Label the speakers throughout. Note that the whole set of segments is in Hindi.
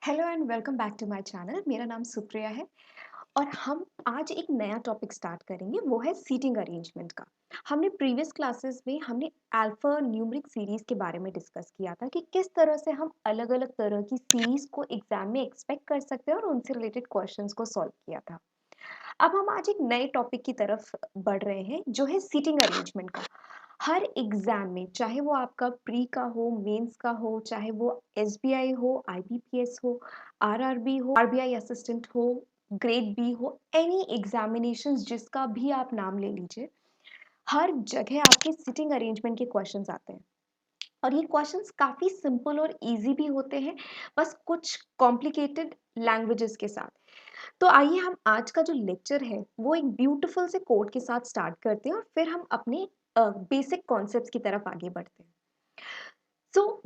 Speaker 1: Hello and welcome back to my channel. मेरा नाम सुप्रिया है और हम आज एक नया टॉपिक स्टार्ट करेंगे, वो है सीटिंग अरेंजमेंट का। हमने प्रीवियस क्लासेस में हमने अल्फा न्यूमेरिक सीरीज के बारे में डिस्कस किया था कि किस तरह से हम अलग अलग तरह की सीरीज को एग्जाम में एक्सपेक्ट कर सकते हैं और उनसे रिलेटेड क्वेश्चंस को सॉल्व किया था। अब हम आज एक नए टॉपिक की तरफ बढ़ रहे हैं, जो है सीटिंग अरेंजमेंट का। हर एग्जाम में, चाहे वो आपका प्री का हो, मेंस का हो, चाहे वो एसबीआई हो, आईबीपीएस हो, आरआरबी हो, आरबीआई असिस्टेंट हो, ग्रेड बी हो, एनी एग्जामिनेशंस जिसका भी आप नाम ले लीजिए, हर जगह आपके सिटिंग अरेंजमेंट के क्वेश्चंस आते हैं। और ये क्वेश्चंस काफी सिंपल और इजी भी होते हैं, बस कुछ कॉम्प्लिकेटेड लैंग्वेजेस के साथ। तो आइए हम आज का जो लेक्चर है वो एक ब्यूटीफुल से कोड के साथ स्टार्ट करते हैं और फिर हम अपने बेसिक कॉन्सेप्ट्स की तरफ आगे बढ़ते हैं। So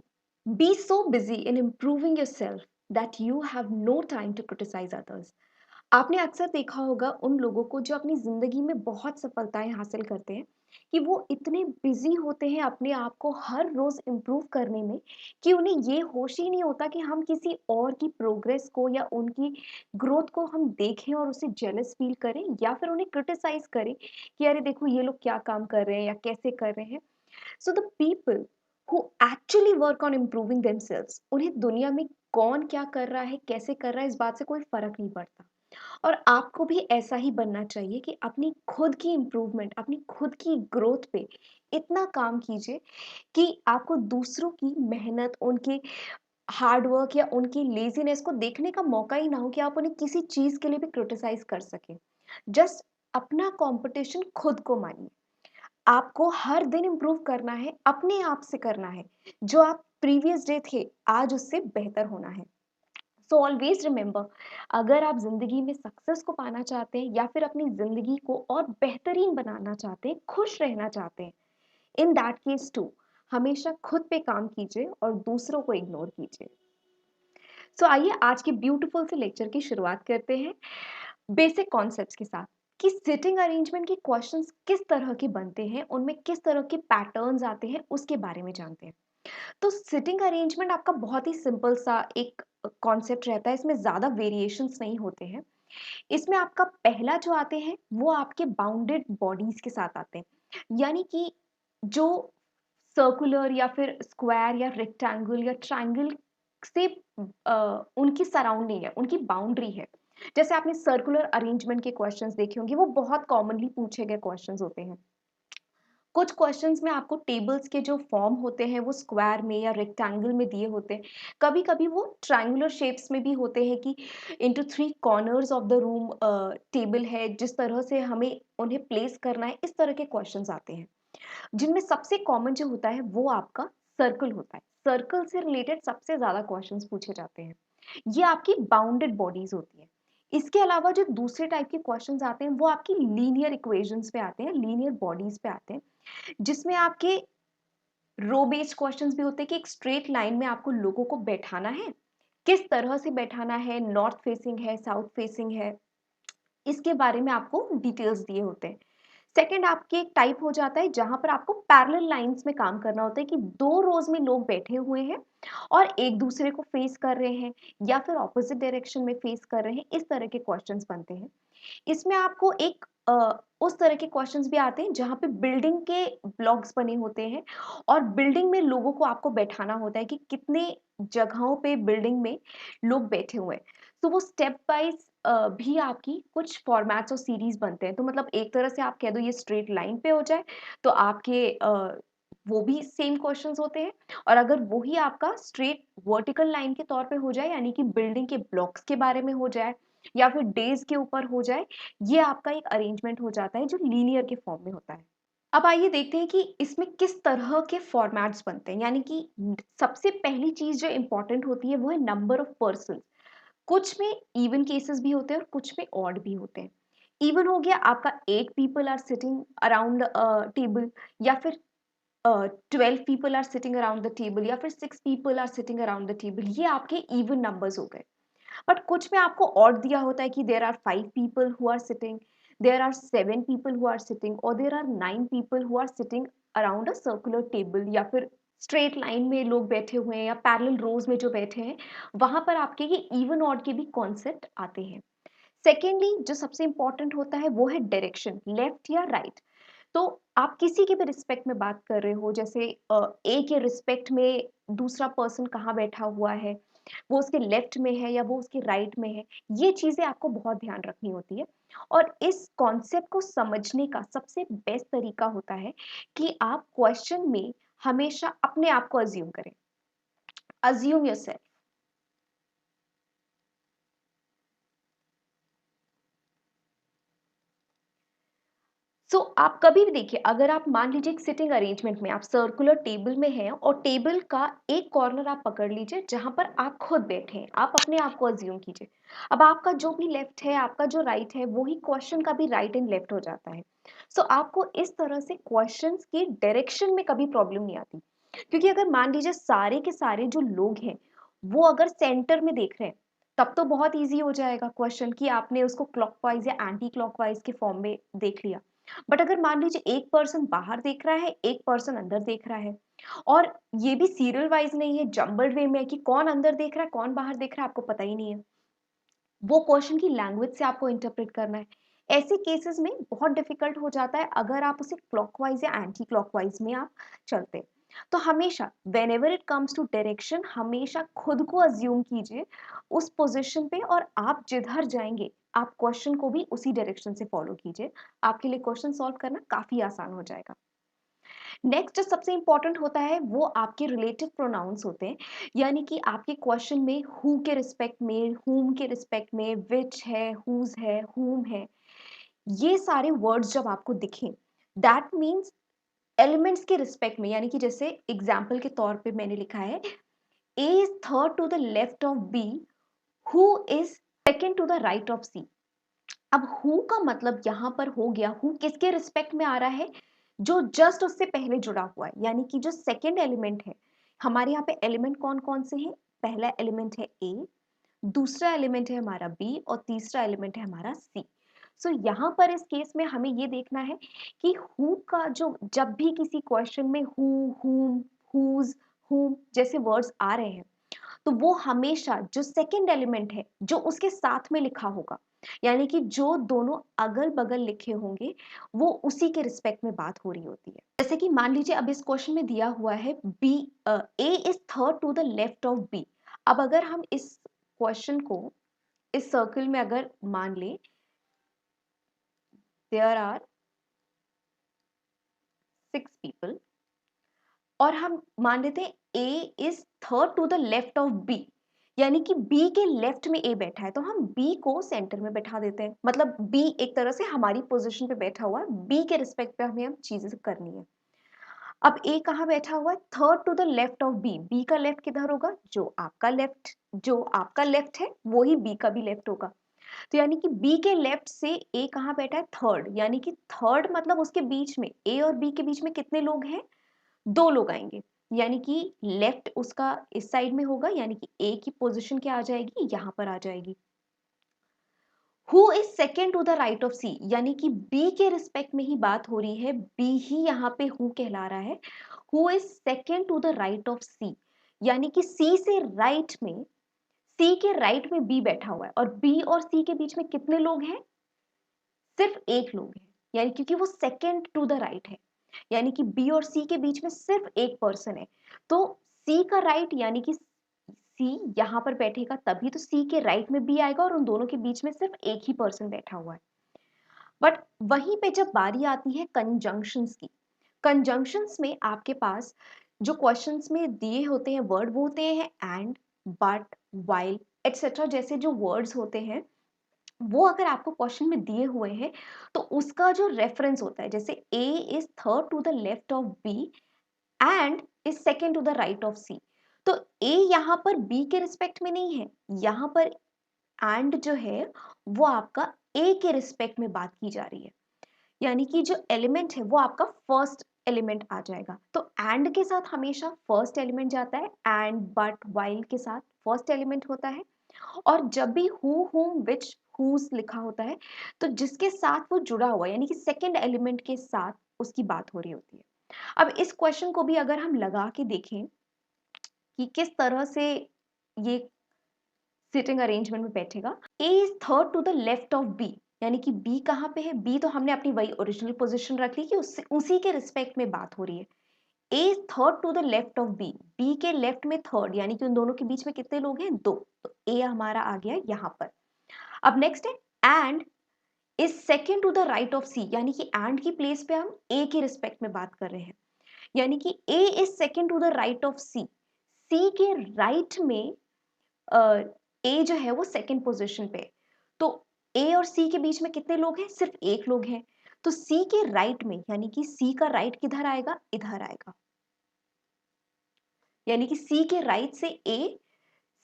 Speaker 1: be so busy in improving yourself that you have no time to criticise others. आपने अक्सर देखा होगा उन लोगों को जो अपनी जिंदगी में बहुत सफलताएं हासिल करते हैं, कि वो इतने बिजी होते हैं अपने आप को हर रोज इम्प्रूव करने में कि उन्हें ये होश ही नहीं होता कि हम किसी और की प्रोग्रेस को या उनकी ग्रोथ को हम देखें और उसे जेलस फील करें या फिर उन्हें क्रिटिसाइज करें कि अरे देखो ये लोग क्या काम कर रहे हैं या कैसे कर रहे हैं। So the people who actually work on improving themselves, उन्हें दुनिया में कौन क्या कर रहा है, कैसे कर रहा है, इस बात से कोई फर्क नहीं पड़ता। और आपको भी ऐसा ही बनना चाहिए कि अपनी खुद की इम्प्रूवमेंट, अपनी खुद की ग्रोथ पे इतना काम कीजिए कि आपको दूसरों की मेहनत, उनके हार्ड वर्क या उनकी लेजीनेस को देखने का मौका ही ना हो कि आप उन्हें किसी चीज के लिए भी क्रिटिसाइज कर सकें। जस्ट अपना कंपटीशन खुद को मानिए। आपको हर दिन इम्प्रूव करना है, अपने आप से करना है। जो आप प्रीवियस डे थे, आज उससे बेहतर होना है। सो ऑलवेज रिमेंबर, अगर आप जिंदगी में सक्सेस को पाना चाहते हैं या फिर अपनी जिंदगी को और बेहतरीन बनाना चाहते हैं, खुश रहना चाहते हैं, इन दैट केस टू हमेशा खुद पे काम कीजिए और दूसरों को इग्नोर कीजिए। सो आइए आज के ब्यूटीफुल से लेक्चर की शुरुआत करते हैं बेसिक कॉन्सेप्ट्स के साथ, कि सिटिंग अरेंजमेंट के क्वेश्चंस किस तरह के बनते हैं, उनमें किस तरह के पैटर्न्स आते हैं, उसके बारे में जानते हैं। तो सिटिंग अरेंजमेंट आपका बहुत ही सिंपल सा एक कॉन्सेप्ट रहता है, इसमें ज़्यादा वेरिएशंस नहीं होते हैं। इसमें आपका पहला जो आते हैं वो आपके बाउंडेड बॉडीज के साथ आते हैं, यानी कि जो सर्कुलर या फिर स्क्वायर या रेक्टेंगल या ट्रायंगल से उनकी सराउंडिंग है, उनकी बाउंड्री है। जैसे आपने सर्कुलर अरेंजमेंट के क्वेश्चंस देखे होंगे, वो बहुत कॉमनली पूछे गए क्वेश्चंस होते हैं। कुछ क्वेश्चंस में आपको टेबल्स के जो फॉर्म होते हैं वो स्क्वायर में या रेक्टेंगल में दिए होते हैं। कभी कभी वो ट्रायंगुलर शेप्स में भी होते हैं कि into three corners of the room table है, जिस तरह से हमें उन्हें प्लेस करना है, इस तरह के क्वेश्चंस आते हैं। जिनमें सबसे कॉमन जो होता है वो आपका सर्कल होता है। सर्कल से रिलेटेड सबसे ज्यादा क्वेश्चंस पूछे जाते हैं। ये आपकी बाउंडेड बॉडीज होती है। इसके अलावा जो दूसरे टाइप के क्वेश्चंस आते हैं वो आपकी लीनियर इक्वेशंस पे आते हैं, लीनियर बॉडीज पे आते हैं, जिसमें आपके रो बेस्ड क्वेश्चंस भी होते हैं कि एक स्ट्रेट लाइन में आपको लोगों को बैठाना है, किस तरह से बैठाना है, नॉर्थ फेसिंग है, साउथ फेसिंग है, इसके बारे में आपको डिटेल्स दिए होते हैं। सेकंड आपके एक टाइप हो जाता है जहां पर आपको पैरेलल लाइंस में काम करना होता है, कि दो रोज में लोग बैठे हुए हैं और एक दूसरे को फेस कर रहे हैं या फिर ऑपोजिट डायरेक्शन में फेस कर रहे हैं, इस तरह के क्वेश्चंस बनते हैं। इसमें आपको एक उस तरह के क्वेश्चंस भी आते हैं जहाँ पे बिल्डिंग के ब्लॉक्स बने होते हैं और बिल्डिंग में लोगों को आपको बैठाना होता है कि कितने जगहों पे बिल्डिंग में लोग बैठे हुए हैं। तो वो स्टेप वाइज भी आपकी कुछ फॉर्मेट्स और सीरीज बनते हैं। तो मतलब एक तरह से आप कह दो ये स्ट्रेट लाइन पे हो जाए तो आपके वो भी सेम क्वेश्चंस होते हैं। और अगर वही आपका स्ट्रेट वर्टिकल लाइन के तौर पे हो जाए, यानी कि बिल्डिंग के ब्लॉक्स के बारे में हो जाए या फिर डेज के ऊपर हो जाए, ये आपका एक अरेंजमेंट हो जाता है जो लीनियर के फॉर्म में होता है। अब आइए देखते हैं कि इसमें किस तरह के फॉर्मेट्स बनते हैं। यानी कि सबसे पहली चीज जो इंपॉर्टेंट होती है वो है नंबर ऑफ पर्सन। कुछ में इवन केसेस भी होते हैं और कुछ में ऑड भी होते हैं। इवन हो गया आपका 8 people are sitting around table, या फिर 12 people are sitting around the table, या फिर 6 people are sitting around the table. ये आपके इवन नंबर्स हो गए। बट कुछ में आपको ऑड दिया होता है कि there are 5 people who are sitting, there are 7 people who are sitting, और there are 9 people who are sitting around a circular table या फिर स्ट्रेट लाइन में लोग बैठे हुए हैं या पैरेलल रोज में जो बैठे हैं, वहां पर आपके ये इवन ऑड के भी कॉन्सेप्ट आते हैं। सेकेंडली जो सबसे इंपॉर्टेंट होता है वो है डायरेक्शन, लेफ्ट या राइट। तो आप किसी के भी रिस्पेक्ट में बात कर रहे हो, जैसे ए के रिस्पेक्ट में दूसरा पर्सन कहाँ बैठा हुआ है, वो उसके लेफ्ट में है या वो उसके राइट में है, ये चीजें आपको बहुत ध्यान रखनी होती है। और इस कॉन्सेप्ट को समझने का सबसे बेस्ट तरीका होता है कि आप क्वेश्चन में हमेशा अपने आप को अज्यूम करें। Assume yourself. आप कभी भी देखिए, अगर आप मान लीजिए एक सिटिंग अरेंजमेंट में आप सर्कुलर टेबल में हैं और टेबल का एक कॉर्नर आप पकड़ लीजिए जहां पर आप खुद बैठे हैं, आप अपने आप को अज्यूम कीजिए। अब आपका जो भी लेफ्ट है, आपका जो राइट है, वही क्वेश्चन का भी राइट एंड लेफ्ट हो जाता है। आपको इस तरह से क्वेश्चंस की डायरेक्शन में कभी प्रॉब्लम नहीं आती, क्योंकि अगर मान लीजिए सारे के सारे जो लोग हैं वो अगर सेंटर में देख रहे हैं, तब तो बहुत इजी हो जाएगा क्वेश्चन कि आपने उसको क्लॉकवाइज या एंटी क्लॉकवाइज के फॉर्म में देख लिया। बट अगर मान लीजिए एक पर्सन बाहर देख रहा है, एक पर्सन अंदर देख रहा है, और ये भी सीरियल वाइज नहीं है, जम्बल्ड वे में है कि कौन अंदर देख रहा है कौन बाहर देख रहा है, आपको पता ही नहीं है, वो क्वेश्चन की लैंग्वेज से आपको इंटरप्रेट करना है। ऐसे केसेस में बहुत डिफिकल्ट हो जाता है अगर आप उसे क्लॉकवाइज या एंटी क्लॉकवाइज में आप चलते हैं। तो हमेशा whenever it comes to direction, हमेशा खुद को अज्यूम कीजिए उस पोजिशन पे, और आप जिधर जाएंगे आप क्वेश्चन को भी उसी डायरेक्शन से फॉलो कीजिए। आपके लिए क्वेश्चन सॉल्व करना काफी आसान हो जाएगा। नेक्स्ट जो सबसे इंपॉर्टेंट होता है वो आपके रिलेटिव प्रोनाउंस होते हैं, यानी कि आपके क्वेश्चन में हु के रिस्पेक्ट में, हुम के रिस्पेक्ट में, विच है, हुज है, हुम है, ये सारे वर्ड्स जब आपको दिखें, दैट मीन्स एलिमेंट्स के रिस्पेक्ट में। यानी कि जैसे एग्जाम्पल के तौर पे मैंने लिखा है, A is third to the left of B, who is second to the right of C. अब हु का मतलब यहाँ पर हो गया, हु किसके रिस्पेक्ट में आ रहा है, जो जस्ट उससे पहले जुड़ा हुआ है, यानी कि जो सेकेंड एलिमेंट है। हमारे यहाँ पे एलिमेंट कौन कौन से हैं, पहला एलिमेंट है ए, दूसरा एलिमेंट है हमारा बी, और तीसरा एलिमेंट है हमारा सी। यहाँ पर इस केस में हमें ये देखना है कि हु का जो, जब भी किसी क्वेश्चन में हु, हुम, हुज, हुम जैसे वर्ड्स आ रहे हैं, तो वो हमेशा जो सेकंड एलिमेंट है जो उसके साथ में लिखा होगा, यानी कि जो दोनों अगल बगल लिखे होंगे, वो उसी के रिस्पेक्ट में बात हो रही होती है। जैसे कि मान लीजिए अब इस क्वेश्चन में दिया हुआ है B, A is third to the left of B. अब अगर हम इस क्वेश्चन को इस सर्कल में अगर मान ले, देयर आर 6 people, और हम मान लेते हैं A is third to the left of B, यानी कि बी के लेफ्ट में ए बैठा है, तो हम बी को सेंटर में बैठा देते हैं, मतलब बी एक तरह से हमारी पोजीशन पे बैठा हुआ है, बी के रिस्पेक्ट पे हमें अब चीजें करनी है। अब ए कहाँ बैठा हुआ है, third to the left of B, B का लेफ्ट किधर होगा, जो आपका लेफ्ट है वो ही बी का भी लेफ्ट होगा। तो यानी कि बी के लेफ्ट से ए कहाँ बैठा है, थर्ड, यानी कि थर्ड मतलब उसके बीच में, ए और बी के बीच में कितने लोग हैं, 2 लोग आएंगे, यानी कि लेफ्ट उसका इस साइड में होगा, यानी कि ए की पोजीशन क्या आ जाएगी, यहां पर आ जाएगी। Who is second to the right of C, यानी कि बी के रिस्पेक्ट में ही बात हो रही है, बी ही यहाँ पे हु कहला रहा है। Who is second to the right of C, यानी कि सी से राइट में, सी के राइट में बी बैठा हुआ है, और बी और सी के बीच में कितने लोग हैं, सिर्फ एक लोग है, यानी क्योंकि वो सेकेंड टू द राइट है, यानी कि बी और सी के बीच में सिर्फ एक पर्सन है। तो सी का राइट, यानी कि सी यहां पर बैठेगा तभी तो सी के राइट में बी आएगा, और उन दोनों के बीच में सिर्फ एक ही पर्सन बैठा हुआ है। बट वहीं पे जब बारी आती है कंजंक्शंस की, कंजंक्शंस में आपके पास जो क्वेश्चंस में दिए होते हैं वर्ड, वो होते हैं एंड, बट, वाइल, एटसेट्रा जैसे जो वर्ड्स होते हैं, वो अगर आपको क्वेश्चन में दिए हुए हैं तो उसका जो रेफरेंस होता है, जैसे A is third to the left of B and is second to the right of C, तो ए यहाँ पर बी के रिस्पेक्ट में नहीं है, यहाँ पर एंड जो है वो आपका ए के रिस्पेक्ट में बात की जा रही है, यानी कि जो एलिमेंट है वो आपका फर्स्ट एलिमेंट आ जाएगा। तो एंड के साथ हमेशा फर्स्ट एलिमेंट जाता है, एंड, बट, वाइल के साथ फर्स्ट एलिमेंट होता है, और जब भी हु, हुम, विच, हुज लिखा होता है, तो जिसके साथ वो जुड़ा हुआ है, यानी कि सेकंड एलिमेंट के साथ उसकी बात हो रही होती है। अब इस क्वेश्चन को भी अगर हम लगा के देखें कि किस तरह से ये सिटिंग अरेंजमेंट में बैठेगा। A is third to the left of B, यानी कि बी कहाँ पे है, बी तो हमने अपनी वही ओरिजिनल पोजीशन रख ली कि उसी के रिस्पेक्ट में बात हो रही है। A is third to the left of B, B के लेफ्ट में थर्ड, यानी कि उन दोनों के बीच में कितने लोग हैं, दो, तो ए हमारा आ गया यहाँ पर। अब नेक्स्ट है and is second to the right of C, यानी कि एंड की प्लेस पे हम ए के रिस्पेक्ट में बात कर रहे हैं, यानी कि A is second to the right of C, C के राइट में ए जो है वो सेकंड पोजीशन पे, तो ए और सी के बीच में कितने लोग हैं, सिर्फ एक लोग हैं, तो सी के राइट में, यानी कि सी का राइट किधर आएगा, इधर आएगा, यानी कि सी के राइट से ए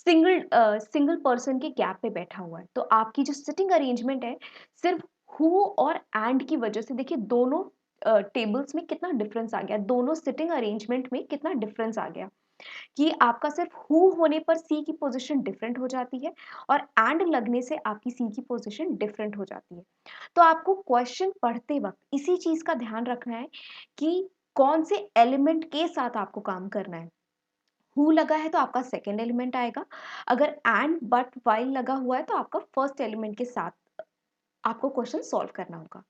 Speaker 1: सिंगल पर्सन के गैप पे बैठा हुआ है। तो आपकी जो सिटिंग अरेंजमेंट है सिर्फ हु और एंड की वजह से, देखिए दोनों टेबल्स में कितना डिफरेंस आ गया, दोनों सिटिंग अरेंजमेंट में कितना डिफरेंस आ गया कि आपका सिर्फ हु होने पर सी की पोजीशन डिफरेंट हो जाती है और एंड लगने से आपकी सी की पोजीशन डिफरेंट हो जाती है। तो आपको क्वेश्चन पढ़ते वक्त इसी चीज का ध्यान रखना है कि कौन से एलिमेंट के साथ आपको काम करना है। हु लगा है तो आपका सेकेंड एलिमेंट आएगा, अगर एंड बट वाइल लगा हुआ है तो आपका फर्स्ट एलिमेंट के साथ आपको क्वेश्चन सॉल्व करना होगा।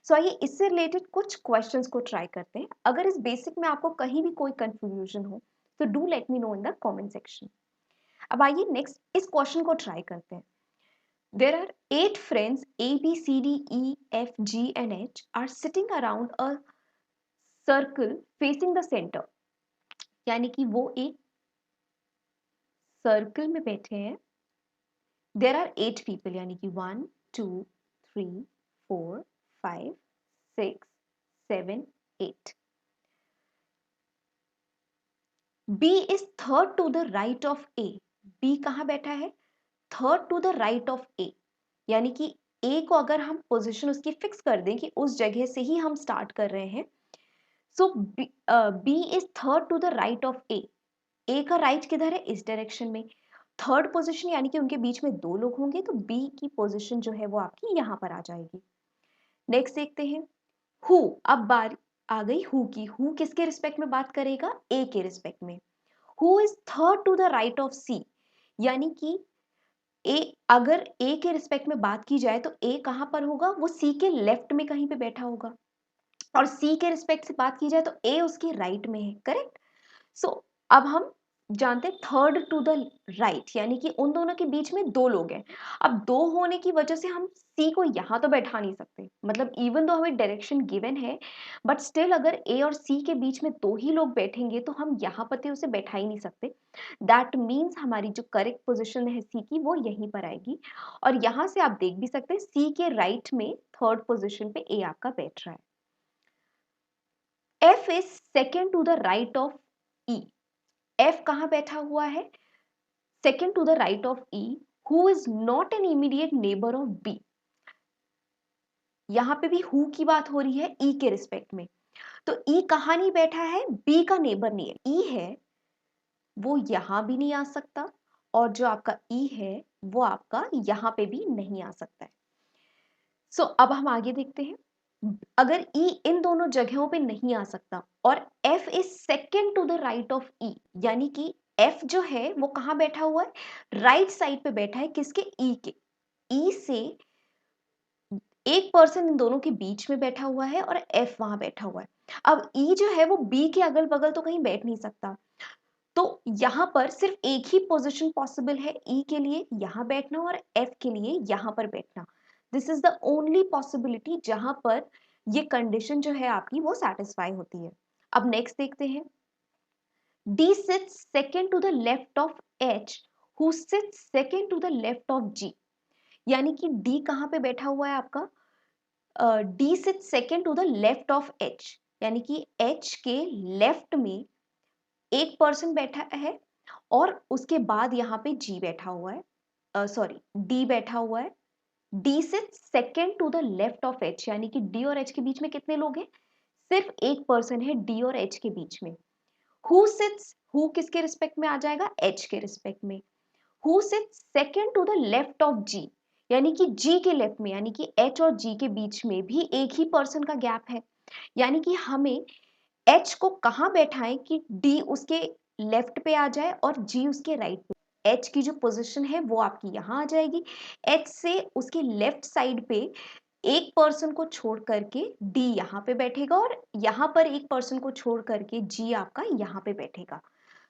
Speaker 1: सो आइए इससे रिलेटेड कुछ क्वेश्चंस को ट्राई करते हैं। अगर इस बेसिक में आपको कहीं भी कोई कंफ्यूजन हो तो do let me know in the comment section. अब आइए नेक्स्ट इस क्वेश्चन को ट्राई करते हैं। There are 8 friends A B C D E F G and H are sitting around a circle facing the centre, यानी कि वो एक सर्कल में बैठे हैं। देयर आर 8 पीपल, यानी कि 1 2 3 4 5 6 7 8। B is third to the right of A, B कहाँ बैठा है, third to the right of A, यानी कि ए को अगर हम पोजीशन उसकी फिक्स कर दें कि उस जगह से ही हम स्टार्ट कर रहे हैं, so B is third to the right of A, A का राइट किधर है, इस डायरेक्शन में, थर्ड पोजीशन यानी कि उनके बीच में दो लोग होंगे तो बी की पोजीशन जो है वो आपकी यहाँ पर आ जाएगी। नेक्स्ट देखते हैं हु, अब बारी आ गई हु की, हु किसके रिस्पेक्ट में बात करेगा, ए के रिस्पेक्ट में। Who is third to the right of C, यानी कि ए, अगर ए के रिस्पेक्ट में बात की जाए तो ए कहां पर होगा, वो सी के लेफ्ट में कहीं पे बैठा होगा, और सी के रिस्पेक्ट से बात की जाए तो ए उसके राइट में है, करेक्ट। सो अब हम जानते हैं थर्ड टू द राइट, यानी कि उन दोनों के बीच में दो लोग हैं। अब दो होने की वजह से हम सी को यहाँ तो बैठा नहीं सकते, मतलब इवन दो हमें डायरेक्शन गिवन है बट स्टिल अगर ए और सी के बीच में दो ही लोग बैठेंगे तो हम यहाँ पर तो उसे बैठा ही नहीं सकते। दैट मीन्स हमारी जो करेक्ट पोजिशन है सी की वो यहीं पर आएगी, और यहाँ से आप देख भी सकते हैं सी के राइट में थर्ड पोजिशन पे ए आपका बैठ रहा है। F is second to the right of E, F कहाँ बैठा हुआ है, second to the right of E, who is not an immediate neighbour of B, यहां पे भी हु की बात हो रही है ई के रिस्पेक्ट में, तो ई कहां नहीं बैठा है, बी का नेबर नहीं है, ई है वो यहां भी नहीं आ सकता, और जो आपका ई है वो आपका यहां पे भी नहीं आ सकता है। सो अब हम आगे देखते हैं, अगर ई इन दोनों जगहों पे नहीं आ सकता और F is second to the right of E, यानी कि एफ जो है वो कहाँ बैठा हुआ है, राइट साइड पे बैठा है, किसके, ई के, ई से एक पर्सन इन दोनों के बीच में बैठा हुआ है और एफ वहां बैठा हुआ है। अब ई जो है वो बी के अगल बगल तो कहीं बैठ नहीं सकता, तो यहां पर सिर्फ एक ही पोजीशन पॉसिबल है, ई के लिए यहां बैठना और एफ के लिए यहां पर बैठना। This is the only possibility जहां पर ये कंडीशन जो है आपकी वो सेटिस्फाई होती है। अब नेक्स्ट देखते हैं, D sits second to the left of H, who sits second to the left of G, यानी कि डी कहां पे बैठा हुआ है आपका, D sits second to the left of H, यानी कि एच के लेफ्ट में एक पर्सन बैठा है और उसके बाद यहाँ पे जी बैठा हुआ है, सॉरी डी बैठा हुआ है, डी से second to the left of H, यानी कि डी और एच के बीच में कितने लोग हैं, सिर्फ एक पर्सन है डी और एच के बीच में। हु सिट्स, हु किसके रिस्पेक्ट में आ जाएगा, एच के रिस्पेक्ट में। Who sits second to the left of G, यानी कि जी के लेफ्ट में, यानी कि एच और जी के बीच में भी एक ही पर्सन का गैप है, यानी कि हमें एच को कहाँ बैठाएं कि डी उसके लेफ्ट पे आ जाए और जी उसके राइट पे। एच की जो पोजीशन है वो आपकी यहाँ आ जाएगी। एच से उसके लेफ्ट साइड पे एक पर्सन को छोड़ करके डी यहाँ पे बैठेगा और यहाँ पर एक पर्सन को छोड़ करके जी आपका यहाँ पे बैठेगा।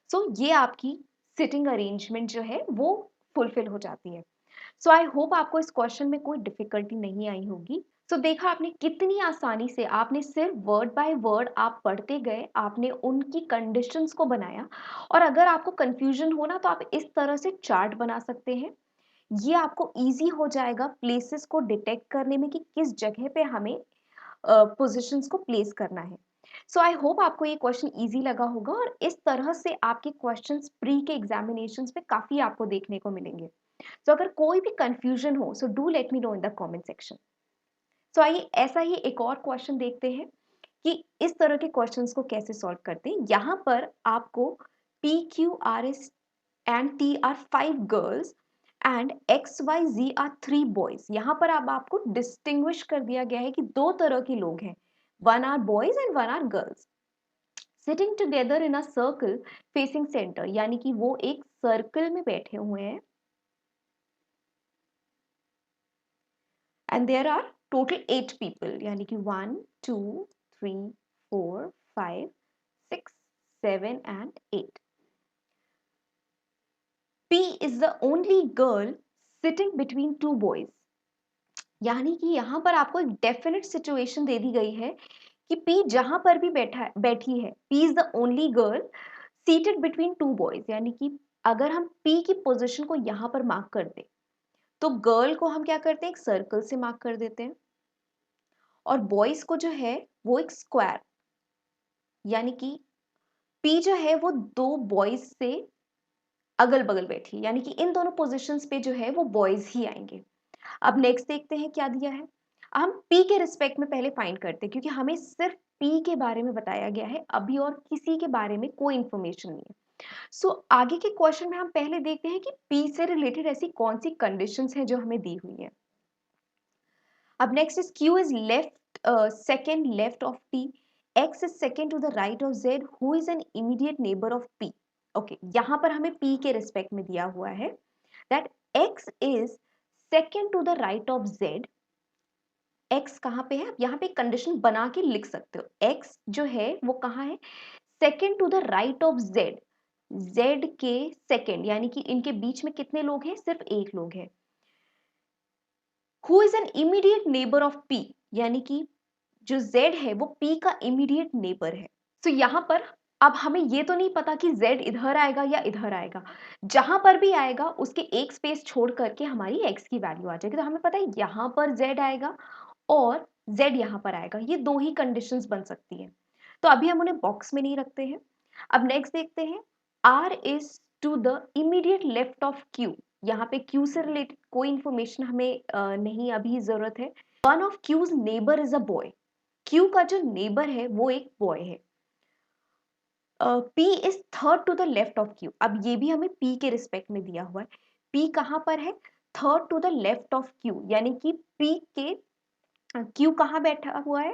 Speaker 1: सो ये आपकी सिटिंग अरेंजमेंट जो है वो फुलफिल हो जाती है। सो आई होप आपको इस क्वेश्चन में कोई डिफिकल्टी नहीं आई होगी। सो देखा आपने कितनी आसानी से, आपने सिर्फ वर्ड बाय वर्ड आप पढ़ते गए, आपने उनकी कंडीशंस को बनाया। और अगर आपको कंफ्यूजन हो ना तो आप इस तरह से चार्ट बना सकते हैं। ये आपको इजी हो जाएगा प्लेसेस को डिटेक्ट करने में कि किस जगह पे हमें पोजीशंस को प्लेस करना है। सो आई होप आपको ये क्वेश्चन इजी लगा होगा और इस तरह से आपके क्वेश्चंस प्री के एग्जामिनेशंस में काफी आपको देखने को मिलेंगे। तो अगर कोई भी कंफ्यूजन हो so do let me know in the comment section. So आइए ऐसा ही एक और क्वेश्चन देखते हैं कि इस तरह के क्वेश्चंस को कैसे सॉल्व करते हैं। यहाँ पर आपको P Q R S and T are 5 girls and X Y Z are 3 boys. यहाँ पर अब आपको डिस्टिंग्विश कर दिया गया है कि दो तरह के लोग हैं, one are boys and one are girls sitting together in a circle facing centre, यानी कि वो एक सर्कल में बैठे हुए हैं and there are total 8 people, यानी कि 1 2 3 4 5 6 7 and 8. P is the only girl sitting between two boys. यानी कि यहाँ पर आपको एक डेफिनेट सिचुएशन दे दी गई है कि P जहां पर भी बैठी है, P is the only girl seated between two boys, यानी कि अगर हम P की पोजीशन को यहाँ पर मार्क कर दें तो गर्ल को हम क्या करते हैं, एक सर्कल से मार्क कर देते हैं और बॉयज को जो है वो एक स्क्वायर, यानी कि पी जो है वो दो बॉयज से अगल बगल बैठी है, यानी कि इन दोनों पोजीशंस पे जो है वो बॉयज ही आएंगे। अब नेक्स्ट देखते हैं क्या दिया है। हम पी के रिस्पेक्ट में पहले फाइंड करते हैं क्योंकि हमें सिर्फ पी के बारे में बताया गया है, अभी और किसी के बारे में कोई इंफॉर्मेशन नहीं है। सो आगे के क्वेश्चन में हम पहले देखते हैं कि पी से रिलेटेड ऐसी कौन सी कंडीशंस हैं जो हमें दी हुई है। अब next is Q is left second left of P, X is second to the right of Z, who is an immediate neighbour of P. Okay, यहाँ पर हमें पी के रिस्पेक्ट में दिया हुआ है that X is second to the right of Z. X कहाँ पे है, आप यहाँ पे कंडीशन बना के लिख सकते हो। एक्स जो है वो कहाँ है, second to the right of Z, Z के सेकेंड, यानी कि इनके बीच में कितने लोग हैं, सिर्फ एक लोग है। Who is an immediate neighbour of P, यानी कि जो z है वो p का इमीडिएट नेबर है। तो यहाँ पर अब हमें ये तो नहीं पता कि z इधर आएगा या इधर आएगा, जहां पर भी आएगा उसके एक स्पेस छोड़ करके हमारी x की वैल्यू आ जाएगी। तो हमें पता है यहाँ पर z आएगा और z यहाँ पर आएगा, ये दो ही कंडीशंस बन सकती है। तो अभी हम उन्हें बॉक्स में नहीं रखते हैं। अब नेक्स्ट देखते हैं, r is to the immediate left of q। यहाँ पे q से रिलेटेड कोई इंफॉर्मेशन हमें नहीं अभी जरूरत है। One of Q's neighbour is a boy, Q का जो नेबर है वो एक बॉय है। P is third to the left of Q, अब ये भी हमें P के रिस्पेक्ट में दिया हुआ है। P कहाँ पर है, third to the left of Q, यानी कि P के Q कहाँ बैठा हुआ है,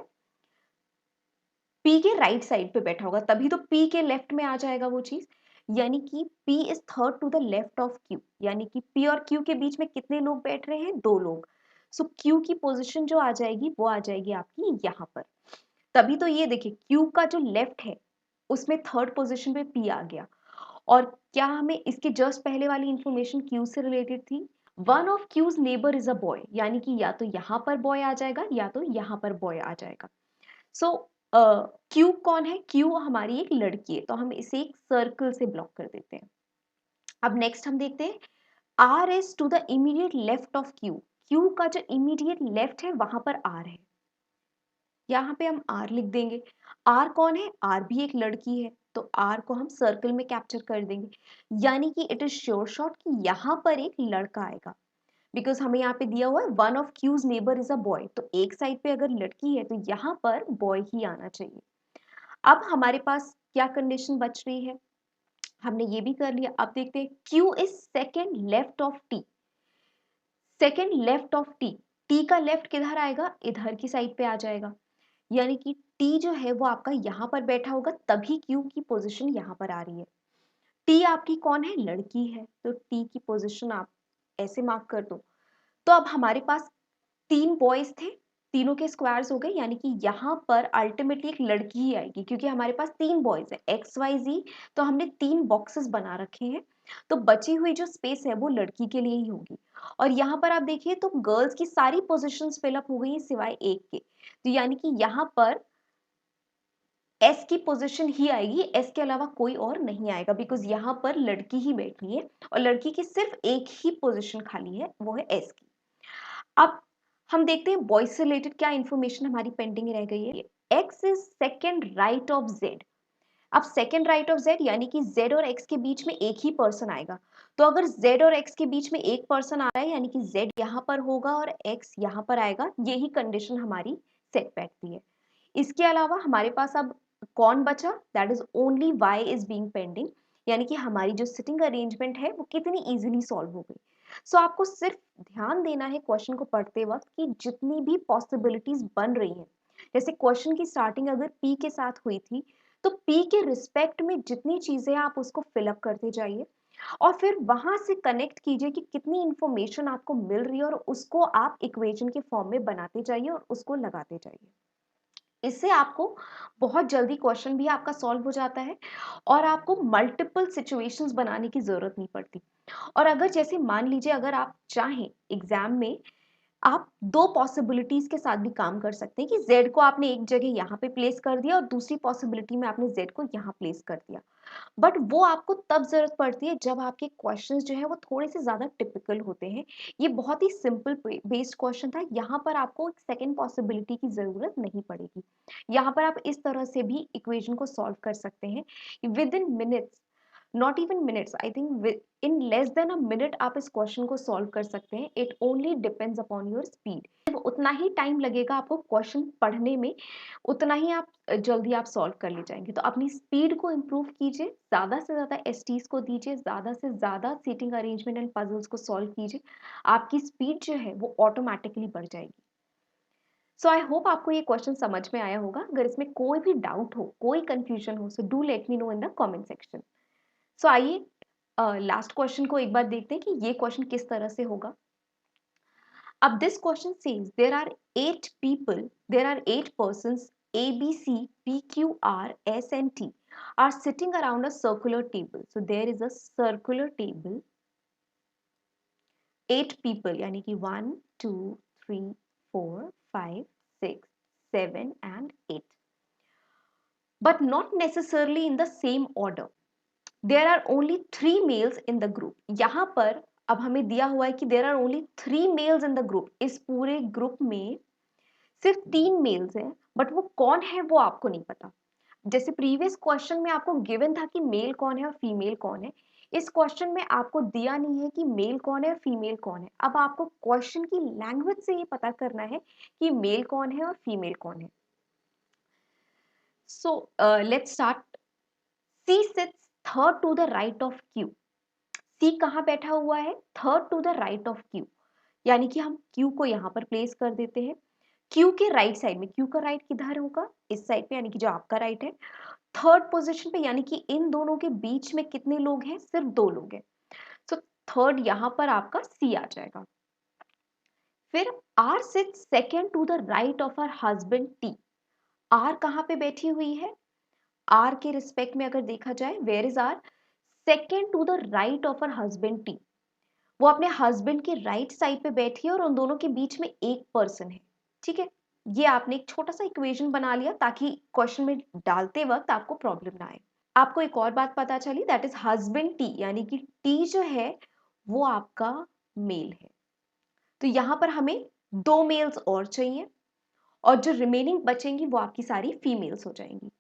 Speaker 1: P के राइट साइड पे बैठा होगा, तभी तो P के लेफ्ट में आ जाएगा वो चीज। यानी कि P is third to the left of Q, यानी कि P और Q के बीच में कितने लोग बैठ रहे हैं, दो लोग। सो Q की पोजीशन जो आ जाएगी वो आ जाएगी आपकी यहाँ पर। तभी तो ये देखिए Q का जो लेफ्ट है उसमें थर्ड पोजीशन पे P आ गया। और क्या हमें इसके जस्ट पहले वाली इंफॉर्मेशन Q से रिलेटेड थी, one of Q's neighbour is a boy, यानी कि या तो यहाँ पर बॉय आ जाएगा या तो यहाँ पर बॉय आ जाएगा। सो Q कौन है, Q हमारी एक लड़की है, तो हम इसे एक सर्कल से ब्लॉक कर देते हैं। अब नेक्स्ट हम देखते हैं, R is to the immediate left of Q, Q का जो इमीडिएट लेफ्ट है वहां पर R है, यहाँ पे हम R लिख देंगे। R कौन है, R भी एक लड़की है, तो R को हम सर्कल में कैप्चर कर देंगे, यानी कि इट इज श्योर शॉट कि यहाँ पर एक लड़का आएगा, बिकॉज हमें यहाँ पे दिया हुआ है one of Q's neighbour is a boy, तो एक साइड पे अगर लड़की है तो यहाँ पर बॉय ही आना चाहिए। अब हमारे पास क्या कंडीशन बच रही है, हमने ये भी कर लिया। अब देखते हैं, Q is second left of T, second left of T, T का लेफ्ट किधर आएगा, इधर की साइड पे आ जाएगा, यानी कि टी जो है वो आपका यहाँ पर बैठा होगा, तभी क्यू की पोजीशन यहाँ पर आ रही है। टी आपकी कौन है? लड़की है, तो टी की पोजीशन आप ऐसे मार्क कर दो। तो अब हमारे पास 3 बॉयज़ थे, तीनों के स्क्वायर्स हो गए, यानी कि यहाँ पर अल्टीमेटली एक लड़की ही आएगी, क्योंकि हमारे पास 3 बॉयज़ हैं, एक्स, वाई, ज़ेड, तो हमने 3 बॉक्सेस बना रखे हैं, तो बची हुई जो स्पेस है वो लड़की के लिए ही होगी। और यहाँ पर आप देखिए तो गर्ल्स की सारी पोज़ीशंस फिल अप हो गई हैं सिवाय एक के, तो यानी कि यहाँ पर एस की पोज़ीशन ही आएगी, एस के अलावा कोई और नहीं आएगा, बिकॉज़ यहाँ पर लड़की ही बैठी है और लड़की की सिर्फ एक ही पोज़ीशन खाली है, वो है एस की। अब हम देखते हैं बॉयज से रिलेटेड क्या इंफॉर्मेशन हमारी पेंडिंग रह गई है। X is second right of Z. अब सेकेंड राइट ऑफ जेड यानी कि जेड और एक्स के बीच में एक ही पर्सन आएगा, तो अगर जेड और एक्स के बीच में एक पर्सन आ रहा है यानी कि जेड यहाँ पर होगा और एक्स यहाँ पर आएगा, यही कंडीशन हमारी सेट बैठती है। इसके अलावा हमारे पास अब कौन बचा? That is only Y is being pending, यानी कि हमारी जो सिटिंग अरेंजमेंट है वो कितनी इजीली सॉल्व हो गई। सो आपको सिर्फ ध्यान देना है क्वेश्चन को पढ़ते वक्त कि जितनी भी पॉसिबिलिटीज बन रही हैं, जैसे क्वेश्चन की स्टार्टिंग अगर पी के साथ हुई थी, तो पी के रिस्पेक्ट में जितनी चीजें हैं आप उसको फिलअप करते जाइए और फिर वहां से कनेक्ट कीजिए कि कितनी इंफॉर्मेशन आपको मिल रही है और उसको आप इक्वेशन के फॉर्म में बनाते जाइए और उसको लगाते जाइए। इससे आपको बहुत जल्दी क्वेश्चन भी आपका सॉल्व हो जाता है और आपको मल्टीपल सिचुएशंस बनाने की जरूरत नहीं पड़ती। और अगर जैसे मान लीजिए अगर आप चाहें एग्जाम में, आप दो पॉसिबिलिटीज के साथ भी काम कर सकते हैं कि z को आपने एक जगह यहाँ पे प्लेस कर दिया और दूसरी पॉसिबिलिटी में आपने z को यहाँ प्लेस कर दिया, बट वो आपको तब जरूरत पड़ती है जब आपके क्वेश्चंस जो है वो थोड़े से ज्यादा टिपिकल होते हैं। ये बहुत ही सिंपल बेस्ड क्वेश्चन था, यहाँ पर आपको एक सेकेंड पॉसिबिलिटी की जरूरत नहीं पड़ेगी। यहाँ पर आप इस तरह से भी इक्वेशन को सॉल्व कर सकते हैं with in minutes, not even minutes, I think in less than a minute आप इस क्वेश्चन को सॉल्व कर सकते हैं। It only depends upon your speed. उतना ही टाइम लगेगा आपको क्वेश्चन पढ़ने में, उतना ही आप जल्दी आप सॉल्व कर ले जाएंगे। तो अपनी स्पीड को इम्प्रूव कीजिए, ज़्यादा से ज़्यादा एसटीज को दीजिए, ज़्यादा से ज़्यादा सीटिंग अरेंजमेंट एंड पजल्स को सॉल्व कीजिए, आपकी स्पीड जो है वो ऑटोमेटिकली बढ़ जाएगी। सो आई होप आपको ये क्वेश्चन समझ में आया होगा। अगर इसमें कोई भी डाउट हो, कोई कंफ्यूजन हो, so do let me know in the comment section. So आइए लास्ट क्वेश्चन को एक बार देखते हैं कि ये क्वेश्चन किस तरह से होगा। अब this question says there are 8 people, there are 8 persons A, B, C, P, Q, R, S and T are sitting around a circular table. So there is a circular table, 8 people यानी कि 1, 2, 3, 4, 5, 6, 7 and 8, but not necessarily in the same order. There are only 3 males in the group. यहाँ पर अब हमें दिया हुआ है कि there are only 3 males in the group. इस पूरे ग्रुप में सिर्फ 3 मेल्स हैं, बट वो कौन है वो आपको नहीं पता। जैसे प्रीवियस क्वेश्चन में आपको गिवन था कि मेल कौन है और फीमेल कौन है, इस क्वेश्चन में आपको दिया नहीं है कि मेल कौन है और फीमेल कौन है। अब आपको क्वेश्चन की लैंग्वेज से ये पता करना है कि मेल कौन है और फीमेल कौन है। So let's start. C sits third to the right of Q. C कहाँ बैठा हुआ है? Third to the right of Q, यानी कि हम क्यू को यहाँ पर प्लेस कर देते हैं। क्यू के राइट साइड में, क्यू का राइट किधर होगा? इस साइड पे, यानी कि जो आपका राइट है। थर्ड पोजीशन पे, यानी कि इन दोनों के बीच में कितने लोग हैं? सिर्फ 2 लोग हैं। सो थर्ड यहाँ पर आपका सी आ जाएगा। फिर R sits second to the right of R husband T. R कहाँ पे बैठी हुई है? आर के रिस्पेक्ट में अगर देखा जाए, where is R? Second to the right of R husband T. वो अपने हस्बैंड के राइट साइड पे बैठी है और उन दोनों के बीच में एक पर्सन है। ठीक है, ये आपने एक छोटा सा इक्वेशन बना लिया ताकि क्वेश्चन में डालते वक्त आपको प्रॉब्लम ना आए। आपको एक और बात पता चली, दैट इज हस्बैंड टी, यानी कि टी जो है वो आपका मेल है। तो यहाँ पर हमें 2 मेल्स और चाहिए और जो रिमेनिंग बचेंगी वो आपकी सारी फीमेल्स हो जाएंगी।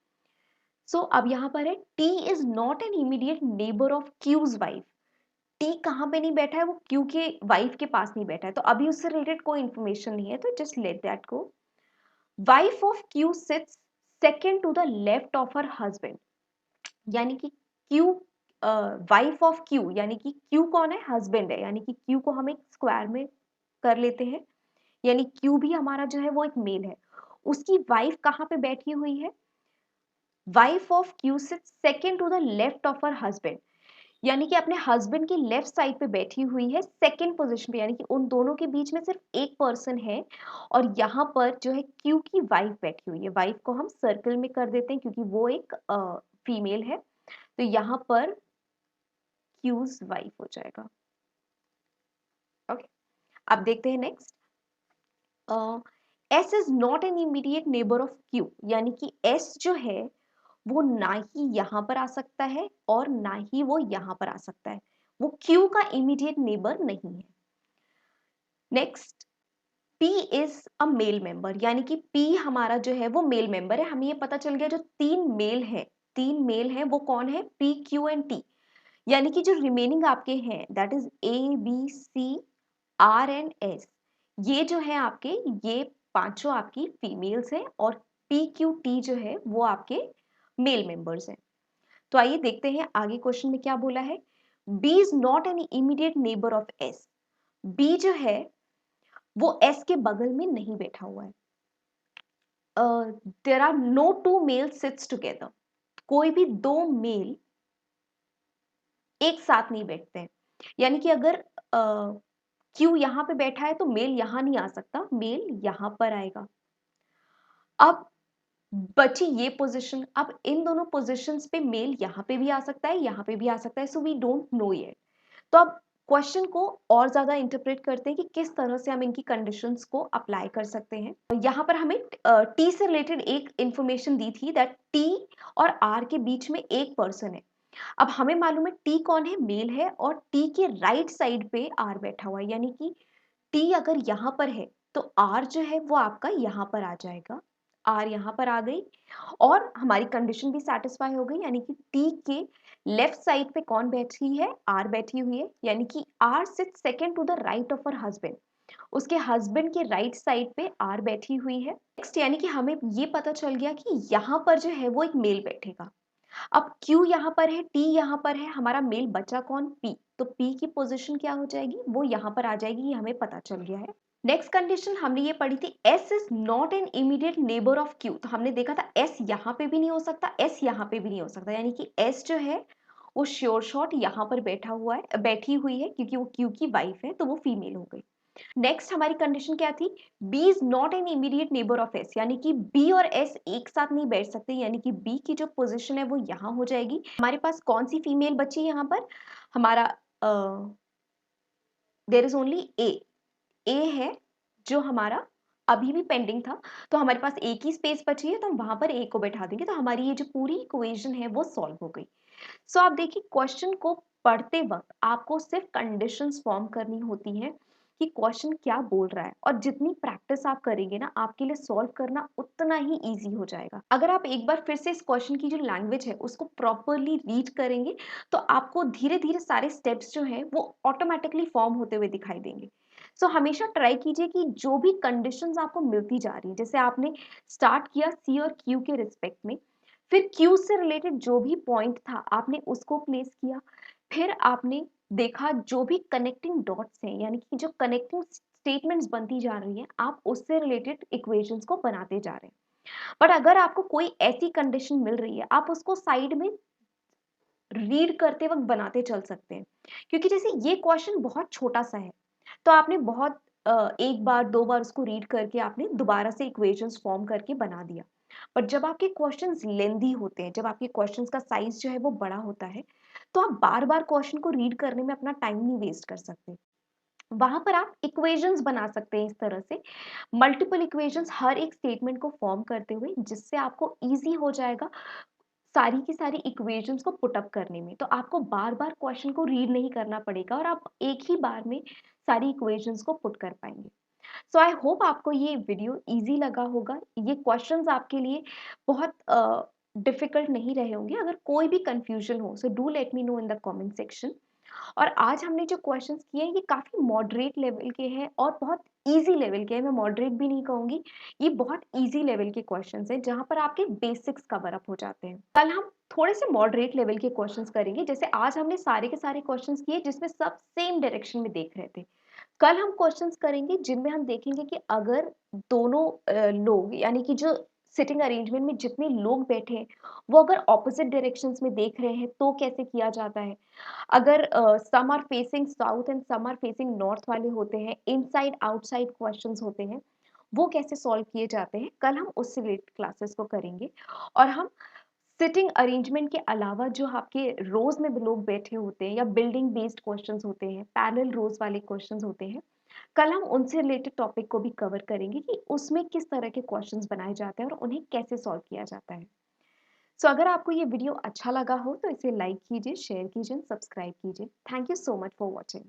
Speaker 1: सो अब यहाँ पर है T is not an immediate neighbour of Q's wife. T कहाँ पे नहीं बैठा है? वो क्यू के वाइफ के पास नहीं बैठा है, तो अभी उससे रिलेटेड कोई इंफॉर्मेशन नहीं है, तो just let that go. Wife of Q sits second to the left of her husband, यानी कि क्यू, वाइफ ऑफ क्यू यानी कि क्यू कौन है? हस्बैंड है, यानी कि क्यू को हम एक स्क्वायर में कर लेते हैं, यानी क्यू भी हमारा जो है वो एक मेल है। उसकी वाइफ कहाँ पे बैठी हुई है? Wife of Q sits second to the left of her husband, यानी कि अपने हस्बैंड की लेफ्ट साइड पे बैठी हुई है सेकंड पोजीशन पे, यानी कि उन दोनों के बीच में सिर्फ एक पर्सन है और यहाँ पर जो है क्यू की वाइफ बैठी हुई है। वाइफ को हम सर्कल में कर देते हैं क्योंकि वो एक फीमेल है, तो यहाँ पर क्यूज वाइफ हो जाएगा। ओके, अब देखते हैं next. S is not an immediate neighbour of Q, यानी कि एस जो है वो ना ही यहाँ पर आ सकता है और ना ही वो यहाँ पर आ सकता है, वो क्यू का इमीडिएट नेबर नहीं है। Next, P is a male member, यानी कि P हमारा जो है वो मेल मेंबर है। हमें ये पता चल गया जो तीन मेल हैं वो कौन है? P, Q एंड T, यानी कि जो रिमेनिंग आपके हैं that is A, B, C, R and S, ये जो है आपके, ये पांचों आपकी फीमेल्स हैं और P, Q, T जो है वो आपके मेल मेंबर्स हैं। तो आइए देखते हैं आगे क्वेश्चन में क्या बोला है। B is not an immediate neighbour of S, B जो है वो S के बगल में नहीं बैठा हुआ है। There are no two male sits together, कोई भी दो मेल एक साथ नहीं बैठते हैं, यानी कि अगर क्यू यहाँ पे बैठा है तो मेल यहाँ नहीं आ सकता, मेल यहाँ पर आएगा। अब बची ये पोजीशन, अब इन दोनों पोजीशंस पे मेल यहाँ पे भी आ सकता है, यहाँ पे भी आ सकता है, so we don't know yet. तो अब क्वेश्चन को और ज्यादा इंटरप्रेट करते हैं कि किस तरह से हम इनकी कंडीशंस को अप्लाई कर सकते हैं। यहाँ पर हमें टी से रिलेटेड एक इंफॉर्मेशन दी थी दैट टी और आर के बीच में एक पर्सन है। अब हमें मालूम है टी कौन है? मेल है, और टी के राइट साइड पे आर बैठा हुआ है, यानी कि टी अगर यहाँ पर है तो आर जो है वो आपका यहाँ पर आ जाएगा। आर यहाँ पर आ गई और हमारी कंडीशन भी सेटिस्फाई हो गई, यानी कि टी के लेफ्ट साइड पे कौन बैठी है? आर बैठी हुई है, यानी कि R sit second to the right of her husband, उसके हस्बैंड के राइट साइड पे आर बैठी हुई है। नेक्स्ट, यानी कि हमें ये पता चल गया कि यहाँ पर जो है वो एक मेल बैठेगा। अब Q यहाँ पर है, T यहाँ पर है, हमारा मेल बचा कौन? P, तो P की पोजीशन क्या हो जाएगी? वो यहाँ पर आ जाएगी, ये हमें पता चल गया है। नेक्स्ट कंडीशन हमने ये पढ़ी थी, S is not an immediate neighbour of Q, तो हमने देखा था S यहाँ पे भी नहीं हो सकता, S यहाँ पे भी नहीं हो सकता, यानी कि S जो है वो श्योर शॉट यहाँ पर बैठा हुआ है, बैठी हुई है, क्योंकि वो Q की वाइफ है तो वो फीमेल हो गई। नेक्स्ट हमारी कंडीशन क्या थी? B is not an immediate neighbour of S, यानी कि B और S एक साथ नहीं बैठ सकते, यानी कि B की जो पोजीशन है वो यहाँ हो जाएगी। हमारे पास कौन सी फीमेल बची यहाँ पर? हमारा देयर इज ओनली ए है जो हमारा अभी भी पेंडिंग था, तो हमारे पास एक ही स्पेस बची है तो हम वहां पर ए को बैठा देंगे, तो हमारी ये जो पूरी इक्वेशन है वो सॉल्व हो गई। सो आप देखिए क्वेश्चन को पढ़ते वक्त आपको सिर्फ कंडीशंस फॉर्म करनी होती है कि क्वेश्चन क्या बोल रहा है, और जितनी प्रैक्टिस आप करेंगे ना आपके लिए सॉल्व करना उतना ही इजी हो जाएगा। अगर आप एक बार फिर से इस क्वेश्चन की जो लैंग्वेज है उसको प्रॉपरली रीड करेंगे तो आपको धीरे धीरे सारे स्टेप्स जो है वो ऑटोमेटिकली फॉर्म होते हुए दिखाई देंगे। सो हमेशा ट्राई कीजिए कि जो भी कंडीशंस आपको मिलती जा रही है, जैसे आपने स्टार्ट किया सी और क्यू के रिस्पेक्ट में, फिर क्यू से रिलेटेड जो भी पॉइंट था आपने उसको प्लेस किया, फिर आपने देखा जो भी कनेक्टिंग डॉट्स हैं, यानी कि जो कनेक्टिंग स्टेटमेंट्स बनती जा रही हैं, आप उससे रिलेटेड इक्वेशंस को बनाते जा रहे हैं। बट अगर आपको कोई ऐसी कंडीशन मिल रही है आप उसको साइड में रीड करते वक्त बनाते चल सकते हैं, क्योंकि जैसे ये क्वेश्चन बहुत छोटा सा है तो आपने बहुत एक बार दो बार उसको रीड करके आपने दोबारा से इक्वेशंस फॉर्म करके बना दिया। बट जब आपके क्वेश्चंस लेंदी होते हैं, जब आपके क्वेश्चंस का साइज जो है वो बड़ा होता है, तो आप बार बार क्वेश्चन को रीड करने में अपना टाइम नहीं वेस्ट कर सकते। वहां पर आप इक्वेशंस बना सकते हैं इस तरह से, मल्टीपल इक्वेशंस हर एक स्टेटमेंट को फॉर्म करते हुए, जिससे आपको इजी हो जाएगा सारी की सारी इक्वेशंस को पुट अप करने में। तो आपको बार बार क्वेश्चन को रीड नहीं करना पड़ेगा और आप एक ही बार में सारी इक्वेशंस को पुट कर पाएंगे। सो आई होप आपको ये वीडियो इजी लगा होगा, ये क्वेश्चंस आपके लिए बहुत डिफिकल्ट नहीं रहे होंगे। अगर कोई भी कंफ्यूजन हो so do let me know in the comment section. और आज हमने जो क्वेश्चंस किए हैं ये काफ़ी मॉडरेट लेवल के हैं और बहुत इजी लेवल के हैं, मैं मॉडरेट भी नहीं कहूँगी, ये बहुत इजी लेवल के क्वेश्चंस हैं जहाँ पर आपके बेसिक्स कवर अप हो जाते हैं। कल हम थोड़े से मॉडरेट लेवल के क्वेश्चंस करेंगे, जैसे आज हमने सारे के सारे क्वेश्चंस किए जिसमें सब सेम डायरेक्शन में देख रहे थे। कल हम क्वेश्चंस करेंगे जिनमें हम देखेंगे कि अगर दोनों लोग यानी कि जो सिटिंग अरेंजमेंट में जितने लोग बैठे हैं, वो अगर ऑपोजिट डायरेक्शंस में देख रहे हैं, तो कैसे किया जाता है? अगर some are facing south and some are facing north वाले होते हैं, इनसाइड आउटसाइड क्वेश्चंस होते हैं, वो कैसे सॉल्व किए जाते हैं? कल हम उससे रिलेटेड क्लासेस को करेंगे और हम सिटिंग अरेंजमेंट के अलावा जो आपके रोज़ में लोग बैठे होते हैं या बिल्डिंग बेस्ड क्वेश्चंस होते हैं, पैरेलल रोज़ वाले क्वेश्चंस होते हैं, कल हम उनसे रिलेटेड टॉपिक को भी कवर करेंगे कि उसमें किस तरह के क्वेश्चंस बनाए जाते हैं और उन्हें कैसे सॉल्व किया जाता है। सो अगर आपको ये वीडियो अच्छा लगा हो तो इसे लाइक कीजिए, शेयर कीजिए, सब्सक्राइब कीजिए। Thank you so much for watching.